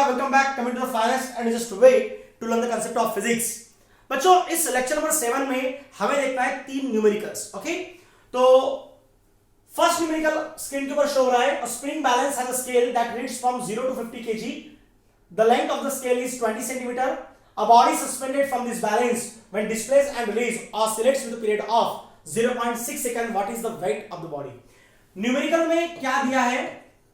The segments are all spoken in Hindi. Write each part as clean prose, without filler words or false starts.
welcome back. Coming to the finest and easiest way to learn the concept of physics. बच्चों इस लेक्चर नंबर 7 में हमें देखना है 3 न्यूमेरिकल्स. ओके, तो फर्स्ट न्यूमेरिकल स्क्रीन के ऊपर शो हो रहा है. Spring balance has a scale that reads from 0 to 50 kg. The length of the scale is 20 centimeter. A body suspended from this balance when displaced and released oscillates with a period of 0.6 second. What is the weight of the body? Numerical में क्या दिया है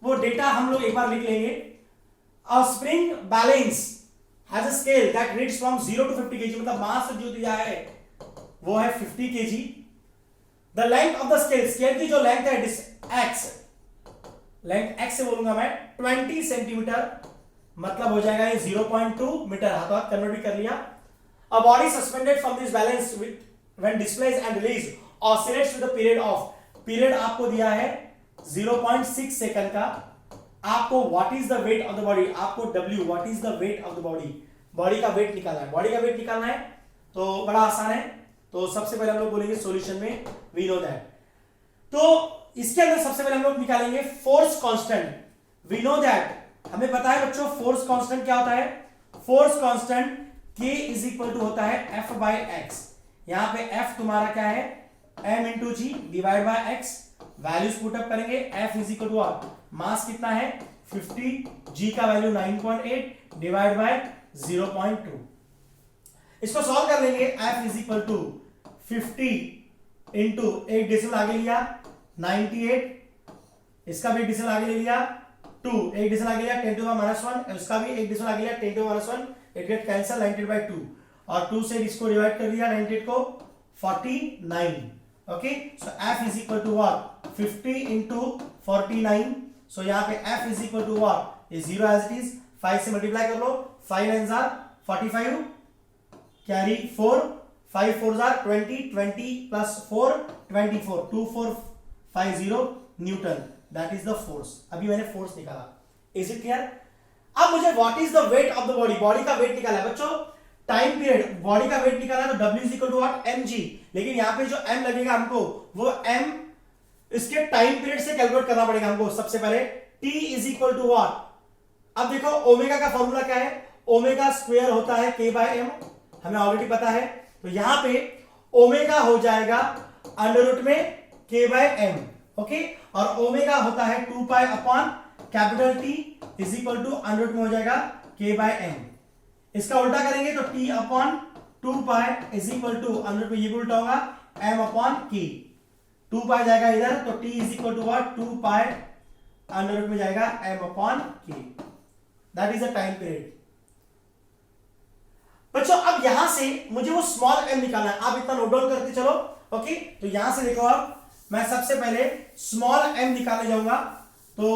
वो डेटा हम लोग एक बार लिख लेंगे. A spring balance has a scale that reads from 0 to 50 kg. मतलब मास जो दिया है वो है 50 kg. The length of the scale की जो लेंथ है x, लेंथ x से बोलूंगा मैं 20 सेंटीमीटर, मतलब हो जाएगा ये 0.2 मीटर. हाथों हाथ कन्वर्ट भी कर लिया. A body suspended from this balance when displaced and released oscillates with the period आपको दिया है 0.6 सेकंड का. आपको what is the weight of the body, आपको W what is the weight of the body, body का वेट निकालना है. बॉडी का वेट निकालना है तो बड़ा आसान है. तो सबसे पहले हम लोग बोलेंगे सॉल्यूशन में वी नो दैट. तो इसके अंदर सबसे पहले हम लोग निकालेंगे force constant. We know that हमें पता है बच्चों फोर्स कांस्टेंट क्या होता है. Force constant K is equal to होता है F बाय एक्स. यहां पे F तुम्हारा क्या है M into G divide by X. Values put up करेंगे. F is equal to mass कितना है 50, G का वैल्यू 9.8 डिवाइड बाय 0.2. इसको सॉल्व कर लेंगे. F is equal to 50 into एक डिजिटल आगे लिया 98, इसका भी डिजिटल आगे ले लिया 2, एक डिजिटल आगे लिया 10 to the minus 1, उसका भी एक डिजिटल आगे लिया 10 to the minus 1. It get cancel 98 by 2 और 2 से इसको डिवाइड कर दिया 98 को 49. Okay, so F is equal to what 50 into 49. So यहाँ पे F is equal to what ये 0 एज इट इज. 5 से मल्टीप्लाई कर लो. 5 9s are 45 carry 4, 5 4s are 20, 20 plus 4 24, 2450 newton. That is the force. अभी मैंने फोर्स निकाला. Is it clear? अब मुझे what is the weight of the body, body का वेट निकाला है बच्चों. टाइम पीरियड बॉडी का वेट निकाला है तो W is equal to what mg. लेकिन यहां पे जो m लगेगा हमको वो m इसके टाइम पीरियड से कैलकुलेट करना पड़ेगा हमको. सबसे पहले T is equal to what. अब देखो ओमेगा का फॉर्मूला क्या है. ओमेगा स्क्वायर होता है K बाय M, हमें ऑलरेडी पता है. तो यहां पे ओमेगा हो जाएगा अंडर रूट में K बाय M. ओके, और ओमेगा होता है 2 pi upon capital T is equal to under root में हो जाएगा K बाय M. इसका उल्टा करेंगे तो T upon 2 pi is equal to under root में ये उल्टा होगा M अपॉन K. 2 पाई जाएगा इधर तो T is equal to what 2 pi under root में जाएगा M upon K. That is the time period. बच्चों अब यहां से मुझे वो स्मॉल m निकालना है. आप इतना नोट डाउन करते चलो. ओके, तो यहां से देखो आप मैं सबसे पहले स्मॉल m निकालने जाऊंगा. तो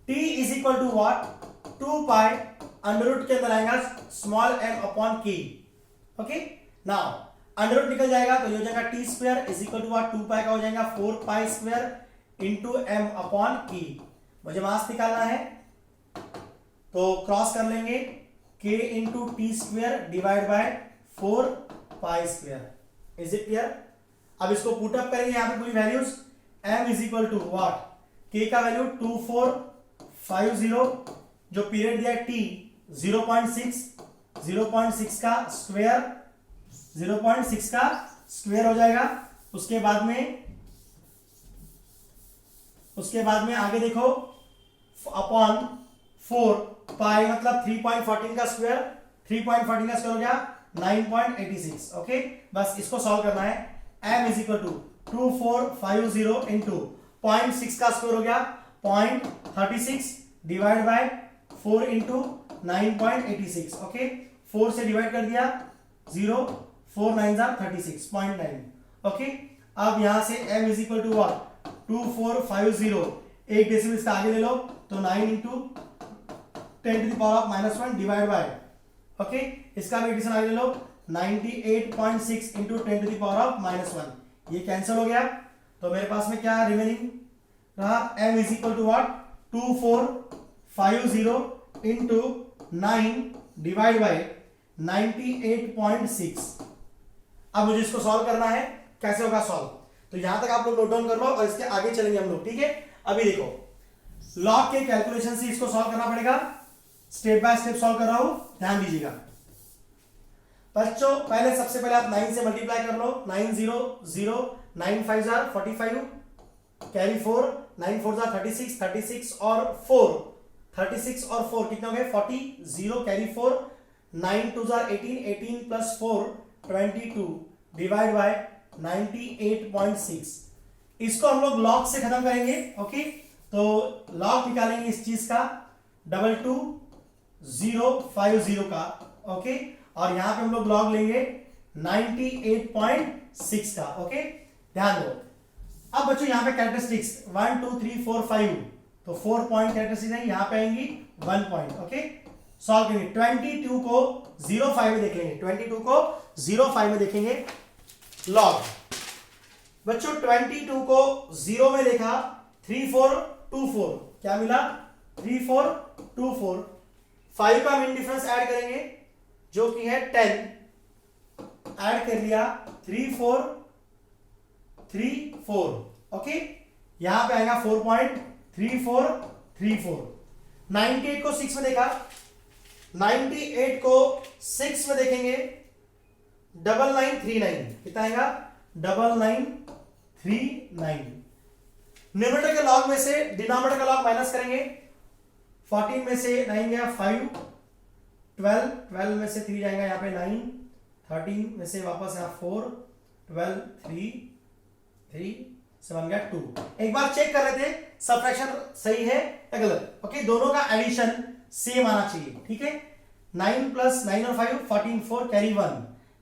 T is equal to what 2 pi under root के अंदर आएगा small m upon K. Okay, now under root निकल जाएगा तो ये हो जाएगा T square is equal to what 2 pi का हो जाएगा 4 pi square into m upon K. मुझे मास निकालना है तो क्रॉस कर लेंगे K into T square divide by 4 pi square. Is it clear? अब इसको पुट अप करेंगे यहां पे पूरी values. m is equal to what K का वैल्यू 2450, जो पीरियड दिया T 0.6 का स्क्वायर, 0.6 का स्क्वायर हो जाएगा. उसके बाद में आगे देखो अपॉन 4 पाई मतलब 3.14 का स्क्वायर, 3.14 का स्क्वायर हो गया 9.86. ओके, बस इसको सॉल्व करना है. m is equal to 2450 into 0.6 का स्क्वायर हो गया 0.36 डिवाइड बाय 4 इंटू 9.86. ओके, 4 से डिवाइड कर दिया 0, 4 9s are 36.9. ओके, अब यहां से m is equal to what 2450, एक डेसिमल इसका आगे ले लो तो 9 into 10 to the power of -1 divide by. Okay, इसका भी एडिशन आगे ले लो 98.6 into 10 to the power of -1. ये कैंसिल हो गया तो मेरे पास में क्या रिमेनिंग रहा. m is equal to what 2450 into 9 divide by 98.6. अब मुझे इसको सॉल्व करना है. कैसे होगा सॉल्व? तो यहां तक आप लोग नोट डाउन कर लो और इसके आगे चलेंगे हम लोग. ठीक है, अभी देखो लॉग के कैलकुलेशन से इसको सॉल्व करना पड़ेगा, स्टेप बाय स्टेप सॉल्व कर रहा हूं, ध्यान दीजिएगा बच्चों। पहले सबसे पहले आप 9 से मल्टीप्लाई कर लो, 9 0 0, 9 5 जार 45, कैरी 4, 9 4 जार 36, 36 और 4, 36 और 4 कितने हो गए 40, 0 carry 4, 9 2 jar 18, 18 plus 4 22 divide by 98.6। इसको हम लोग लॉग से खत्म करेंगे। ओके, तो लॉग निकालेंगे इस चीज का 22050 का। ओके, और यहां पे हम लोग लॉग लेंगे 98.6 का। ओके, ध्यान दो। अब बच्चों यहां पे कैरेक्टरिस्टिक्स 1 2 3 4 5, तो 4 पॉइंट कैरेक्टरिस्टिक्स है, यहां पे आएंगी 1 पॉइंट। ओके, सॉल्व करेंगे। 22 को 05 में देख लेंगे, 22 को 05 में देखेंगे लॉग। बच्चों 22 को 0 में देखा 3424, क्या मिला 3424। 5 का मीन डिफरेंस ऐड करेंगे जो कि है 10, ऐड कर लिया 3434। ओके, यहां पे आएगा 4.3434। 98 को 6 में देखा, 98 को 6 में देखेंगे 9939, कितना आएगा 9939। न्यूमरेटर के लॉग में से डिनोमिनेटर का लॉग माइनस करेंगे। 14 में से 9 गया 5, 12, 12 में से 3 जाएगा यहाँ पे 9, 13 में से वापस यहाँ 4, 12, 3 से बन गया 2। एक बार चेक कर रहे थे सबट्रैक्शन सही है या गलत। ओके, दोनों का एडिशन सेम आना चाहिए। ठीक है, 9 प्लस 9 और 5 14, 4 कैरी 1,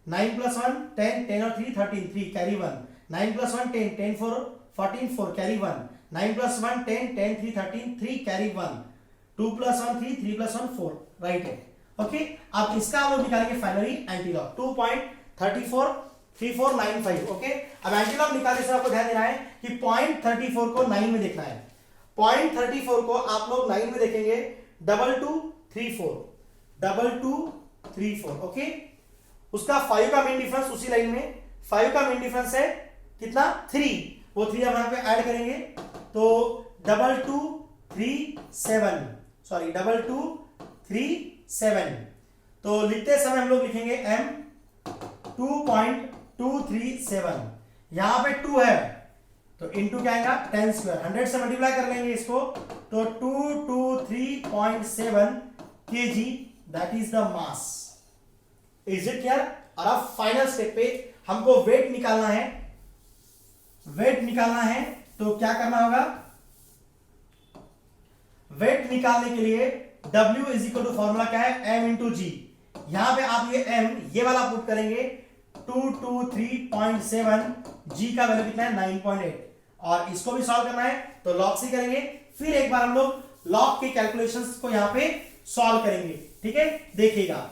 9 प्लस 1 10, 10 और 3 13, 3 carry 1, 9 plus 1 10, 10 4 14, 4 carry 1, 9 plus 1 10, 10 3 13, 3 carry 1, 2 plus 1 3, 3 plus 1 4, right है। ओके, अब इसका हम लोग निकालेंगे फाइनली एंटीलॉग 2.343495। ओके, अब एंटीलॉग निकालने से आपको ध्यान देना है कि 0.34 को 9 में देखना है। 0.34 को आप लोग 9 में देखेंगे 2234। ओके, उसका 5 का मीन डिफरेंस उसी लाइन में, 5 का मीन डिफरेंस है कितना 3, वो 3 हम यहां पे ऐड करेंगे तो 2237। तो लिखते समय हम लोग लिखेंगे m 2.237। यहां पे 2 है तो इनटू क्या आएगा 10 स्क्वायर, 100 से मल्टीप्लाई कर लेंगे इसको तो 223.7 kg, that is the mass. Is it clear? और अब फाइनल स्टेप पे हमको वेट निकालना है। वेट निकालना है तो क्या करना होगा, वेट निकालने के लिए W is equal to formula क्या है m इंटू जी। यहां पे आप ये m ये वाला पुट करेंगे 223.7, g का वैल्यू कितना है 9.8, और इसको भी सॉल्व करना है तो लॉग से करेंगे। फिर एक बार हम लोग लॉग के कैलकुलेशंस को यहां पे सॉल्व करेंगे। ठीक है, देखिएगा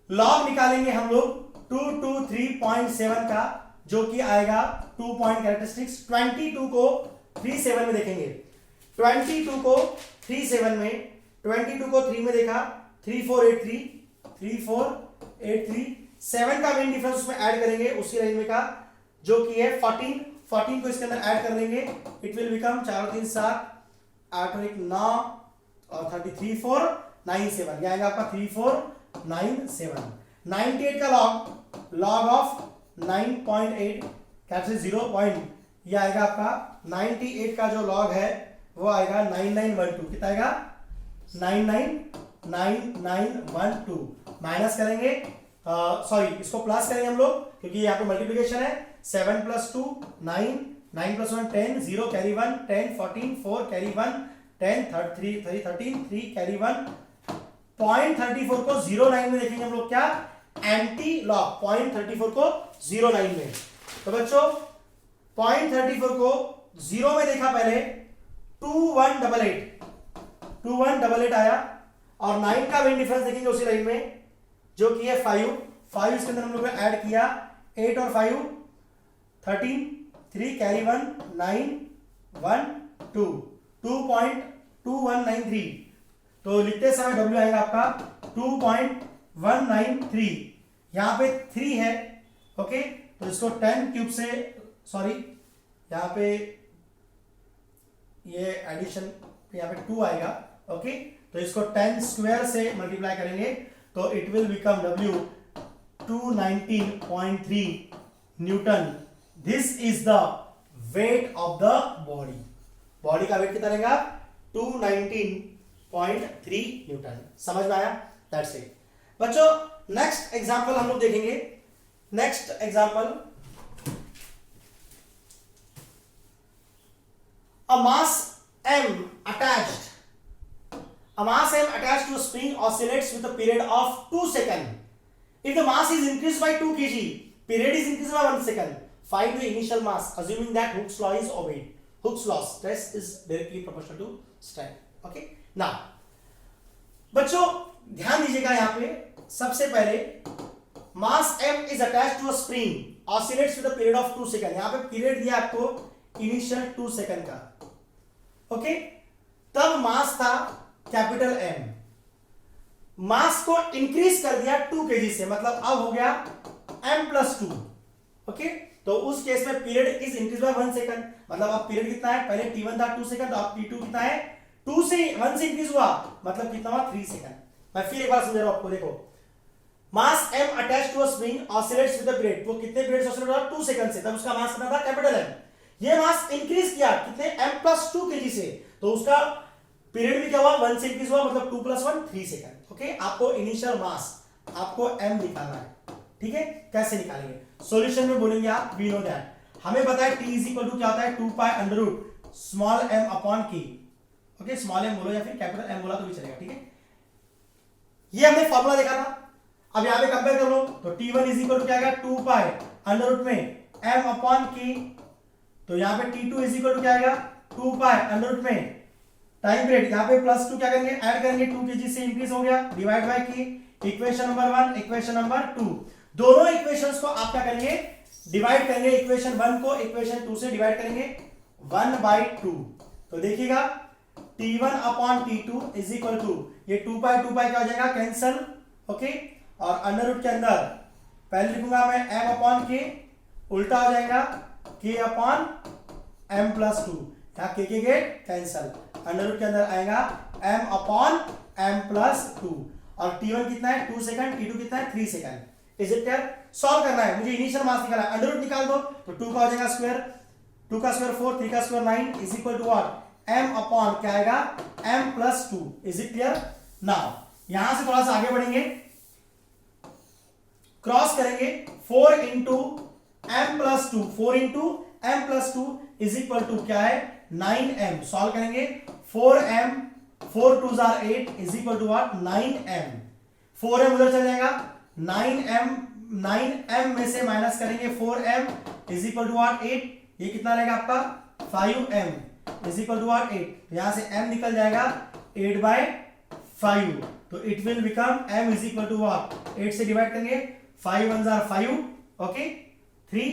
लॉग निकालेंगे हम लोग 223.7 का, जो कि आएगा 2 पॉइंट कैरेक्टरिस्टिक्स। 22 को 37 में देखेंगे, 22 को 37 में, 22 को 3 में देखा 3483, 7 का मेन डिफरेंस उसमें ऐड करेंगे उसी रेंज में का, जो कि है 14 को इसके अंदर ऐड कर लेंगे, इट विल बिकम 4 3 7 8 और 1 9 और 33497, ये आएगा आपका 3497। 98 का लॉग ऑफ 9.8 कैसे 0 पॉइंट, ये आएगा आपका 98 का जो लॉग है वो आएगा 9912, कितना आएगा 999912। माइनस करेंगे, सॉरी इसको प्लस करेंगे हम लोग क्योंकि यहाँ पे मल्टीप्लिकेशन है। 7 plus 2 9, 9 plus 1 10, 0 carry 1, 10 14 4 carry 1, 10 13 3 carry 1। 0.34 को 09 में देखेंगे हम लोग, क्या एंटी लॉग 0.34 को 09 में। तो बच्चों 0.34 को 0 में देखा पहले 2188 आया, और 9 का मेन डिफरेंस देखेंगे उसी लाइन में जो कि है 5 इसके अंदर हम लोग ने ऐड किया 8 और 5 13, 3 कैरी 1 9 1 2 2.2193। तो लिखते समय W आएगा आपका 2.193, यहां पे 3 है। ओके, तो इसको 10 क्यूब से, सॉरी यहां पे ये एडिशन यहाँ पे 2 आएगा। ओके, तो इसको 10 स्क्वायर से मल्टीप्लाई करेंगे तो it will become W 219.3 Newton. This is the weight of the body. Body का वेट कितना रहेगा? 219.3 न्यूटन। समझ में आया? दैट्स इट बच्चों। नेक्स्ट एग्जांपल हम लोग देखेंगे। Next example, a mass m attached to a spring oscillates with a period of 2 seconds. If the mass is increased by 2 kg, period is increased by 1 second. Find the initial mass assuming that Hooke's law is obeyed. Hooke's law, stress is directly proportional to strain. Okay, now बच्चों ध्यान दीजिएगा, यहाँ पे सबसे पहले mass m is attached to a spring oscillates with a period of 2 seconds. यहाँ पे पीरियड दिया आपको इनिशियल 2 सेकंड का। ओके, तब मास था कैपिटल M, मास को इंक्रीज कर दिया 2 kg से, मतलब अब हो गया m+2। ओके, तो उस केस में period is increase by 1 second, मतलब अब पीरियड कितना है? पहले t1 था 2 सेकंड, तो अब t2 कितना है? 2 से 1 से इंक्रीज हुआ, मतलब कितना हुआ? 3 सेकंड। मैं फिर एक बार समझा रहा हूं आपको, देखो mass m attached to a spring oscillates with the period, वो कितने पीरियड से ऑसिलेट हो रहा? 2 सेकंड से, तब उसका मास कितना था? Capital M। ये मास इंक्रीज किया कितने? m+2 kg से, तो उसका पीरियड भी क्या हुआ? 1 से इंक्रीज हुआ, मतलब 2 + 1 3 सेकंड। ओके, आपको इनिशियल मास आपको m निकालना है। ठीक है, कैसे निकालेंगे? सॉल्यूशन में बोलेंगे आप, वी नो दैट, हमें पता है t = क्या होता है? 2π√k। ओके, स्मॉल m बोलो या फिर कैपिटल M बोला तो भी चलेगा। ठीक है, ये हमने फॉर्मूला देखा था। अब यहां पे कंपेयर कर लो तो t1 = क्या आएगा? 2π√m/k। तो यहाँ पे t2 = क्या आएगा? 2π√में टाइम पीरियड, यहाँ पे +2 क्या करेंगे? ऐड करेंगे, 2 kg से इंक्रीज हो गया, divide by k। Equation number 1, equation number 2, दोनों इक्वेशंस को आप क्या करेंगे? डिवाइड करेंगे। इक्वेशन 1 को इक्वेशन 2 से डिवाइड करेंगे 1/2। तो देखिएगा t1/t2 = ये 2π क्या हो जाएगा? कैंसल। ओके, और अंडर रूट के अंदर पहले लिखूंगा मैं m/k, उल्टा हो जाएगा k/m+2, क्या k के गेट कैंसल, अंडर रूट के अंदर आएगा m/m+2। और t1 कितना है? 2 सेकंड, t2 कितना है? 3 second. Is it clear? Solve करना है, मुझे इनिशियल मास निकालना है, अंडर रूट निकाल दो तो 2 का हो जाएगा स्क्वायर, 2 का स्क्वायर 4, 3 का स्क्वायर 9 = व्हाट? m/ क्या आएगा? m+2। Is it clear? Now यहां से थोड़ा सा आगे बढ़ेंगे, क्रॉस करेंगे, 4 × m+2, 4 × m+2 = क्या है? 9m। सॉल्व करेंगे, 4m 4 2s are 8 = what? 9m। 4m उधर चल जाएगा, 9m में से माइनस करेंगे 4m = व्हाट? 8। ये कितना रहेगा आपका? 5m = what? 8। यहां से m निकल जाएगा 8/5, तो it will become m = what? 8 से डिवाइड करेंगे, 5 1s are 5, ओके 3,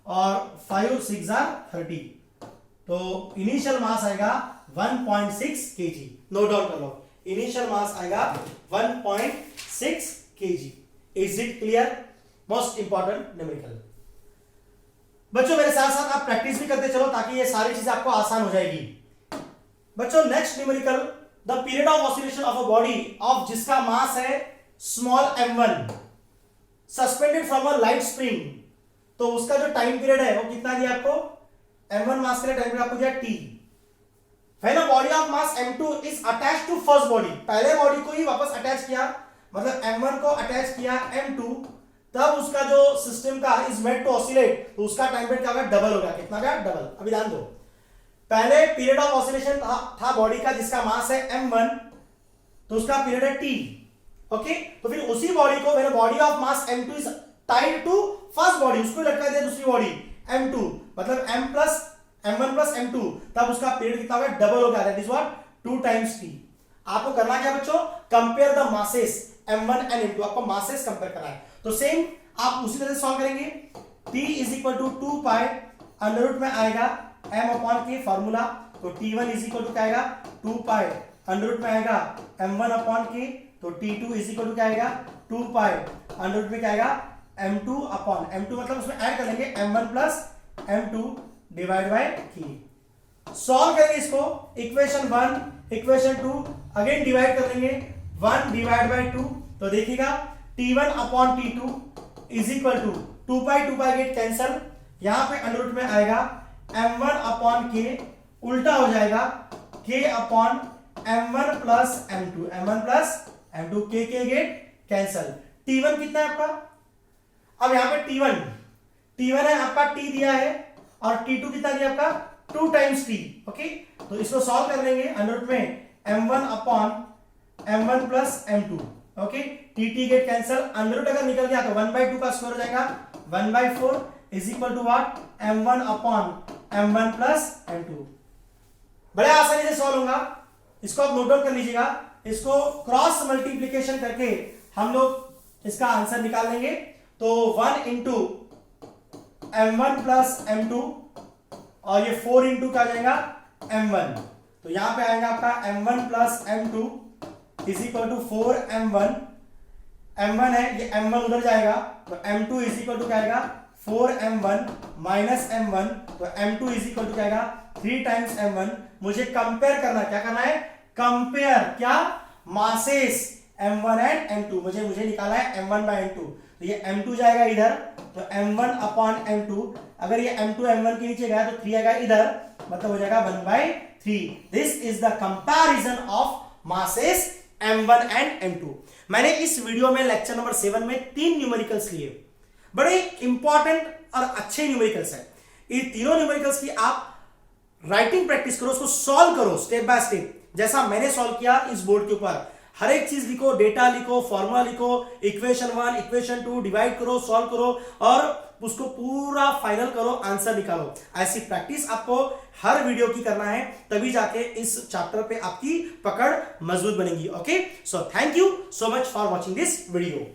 और 5 6s are 30। तो इनिशियल मास आएगा 1.6 kg। नोट डाउन कर लो, इनिशियल मास आएगा 1.6 kg। Is it clear? Most important numerical. बच्चों मेरे साथ साथ आप प्रैक्टिस भी करते चलो ताकि ये सारी चीजें आपको आसान हो जाएगी। बच्चों next numerical, the period of oscillation of a body of जिसका मास है small m1 suspended from a light spring, तो उसका जो टाइम पीरियड है वो कितना दिया आपको? m1 मास के लिए टाइम पीरियड आपको दिया t। When a body of mass m2 is attached to first body, पहले बॉडी को ही वापस अटैच किया, मतलब m1 को अटैच किया m2, तब उसका जो सिस्टम का इज मेड टू ऑसिलेट, तो उसका टाइम पीरियड क्या होगा? डबल हो गया। कितना गया? डबल। अभी ध्यान दो, पहले पीरियड ऑफ ऑसिलेशन था बॉडी का जिसका मास है m1, तो उसका पीरियड है t। ओके, तो फिर उसी बॉडी को when body of mass m2 is tied to first body, उसको लटका दिया दूसरी बॉडी m2, मतलब m1 + m2, तब उसका पीरियड कितना होगा? डबल हो गया। That is what? 2 times t। आपको करना क्या बच्चों? Compare the masses m1 and m2, आपको मासेस कंपेयर करना है। तो सेम आप उसी तरह से सॉल्व करेंगे, t = 2π, अंडर रूट में आएगा m/k फार्मूला, तो t1 = क्या आएगा? 2π, अंडर रूट में आएगा m1/k, तो t2 = क्या आएगा? 2π, अंडर रूट में क्या आएगा? m2/m2, मतलब उसमें ऐड कर लेंगे m1 + m2 divide by k। Solve करेंगे इसको, इक्वेशन 1 इक्वेशन 2 अगेन डिवाइड कर लेंगे, 1 डिवाइड बाय 2, तो देखिएगा T1 upon T2 is equal to 2 pi get cancel, यहां पे अंडर रूट में आएगा m1 अपॉन k, उल्टा हो जाएगा k upon m1 plus m2, m1 plus m2, k get cancel. T1 कितना है आपका, अब यहां पे T1 है आपका, T दिया है, और T2 कितना दिया आपका 2 टाइम्स T, ओके। तो इसको सॉल्व कर लेंगे, अंडर रूट में m1 upon m1 plus m2, okay. T get cancel, under root अगर निकल गया तो 1/2 का स्क्वायर हो जाएगा 1/4 is equal to what, m1 upon m1 plus m2। बड़े आसानी से सॉल्व होगा, इसको आप नोट डाउन कर लीजिएगा, इसको क्रॉस मल्टीप्लीकेशन करके हम लोग इसका आंसर निकाल लेंगे। तो 1 इंटू m1 प्लस m2 और ये 4 इंटू क्या आ जाएगा m1, तो यहां पे आएगा आपका m1 plus m2 is equal to 4m1, m1 है ये m1 उधर जाएगा, तो m2 इज इक्वल टू क्या आएगा 4m1 माइनस m1, तो m2 इज इक्वल टू क्या आएगा 3 टाइम्स m1। मुझे कंपेयर करना, क्या करना है, कंपेयर क्या, मासेस m1 एंड m2, मुझे निकाला है m1 बाय m2, तो ये m2 जाएगा इधर, तो m1 अपॉन m2, अगर ये m2 m1 के नीचे गया तो 3 आएगा इधर, मतलब हो जाएगा 1/3। This is the comparison of masses m1 and m2। मैंने इस वीडियो में लेक्चर नंबर 7 में 3 न्यूमेरिकल्स लिए, बड़े इंपॉर्टेंट और अच्छे न्यूमेरिकल्स हैं। ये तीनों न्यूमेरिकल्स की आप राइटिंग प्रैक्टिस करो, उसको सॉल्व करो स्टेप बाय स्टेप, जैसा मैंने सॉल्व किया इस बोर्ड के ऊपर। हर एक चीज लिखो, डेटा लिखो, फॉर्मूला लिखो, इक्वेशन 1 इक्वेशन 2 डिवाइड करो, सॉल्व करो और उसको पूरा फाइनल करो, आंसर निकालो। ऐसी प्रैक्टिस आपको हर वीडियो की करना है, तभी जाके इस चैप्टर पे आपकी पकड़ मजबूत बनेगी। Okay, so thank you so much for watching this video.